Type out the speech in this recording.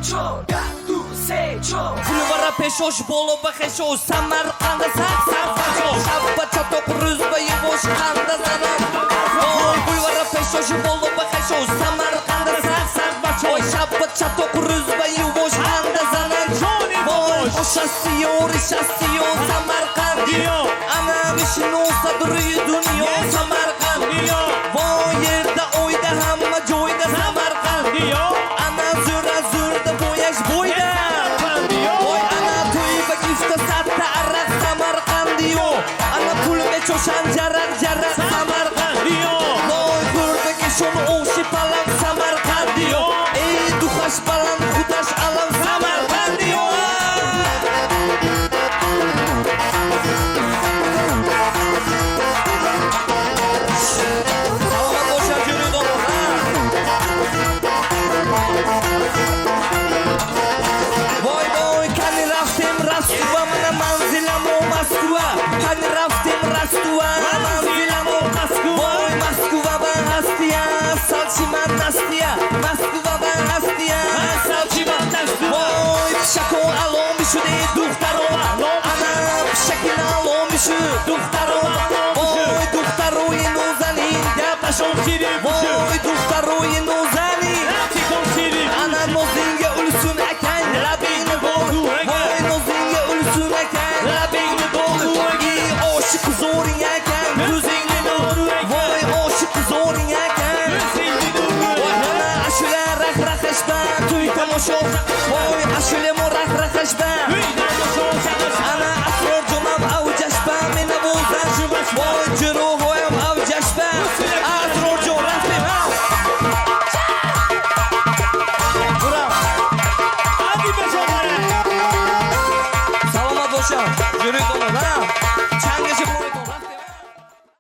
seço, gatu seço. Bulvara peşoş, bolu bakışoş, Samarkand'da saksafon. Şabba çatok, rüzbe yuvoş, kanda zarar. Bulvara peşoş, bolu bakışoş, Samarkand'da saksafon. Şabba çatok, rüzbe yuvoş, kanda zarar. Şasiyo, Samarkand. Anam işin olsa duruyor dünya, Samarkand. Bu yerde oyda, hamma joyda, Samarkand. Ana zürda boyaş boyda. Oy ana toyba gifte satta arak, Samarkand diyor. Ana pulme çoşan jarak, Samarkand. Oy buradaki şunu oşi palam, Samarkand diyor. Ey duhaş balan kudaş alam, Samarkand diyor. Voy duxtaroy nozani ana nozinga ulsun akan labingni bo'g'u voy nozinga ulsun akan labingni bo'g'u oshiq zo'ring akan ko'zingni nur voy oshiq zo'ring akan voy ana ashula rahrahashba to'y tomosha voy ashula rahrahashba ana asror jonam avjashba meni bo'zan voy jiro'g'oyam avjashba Yürü dolu ha.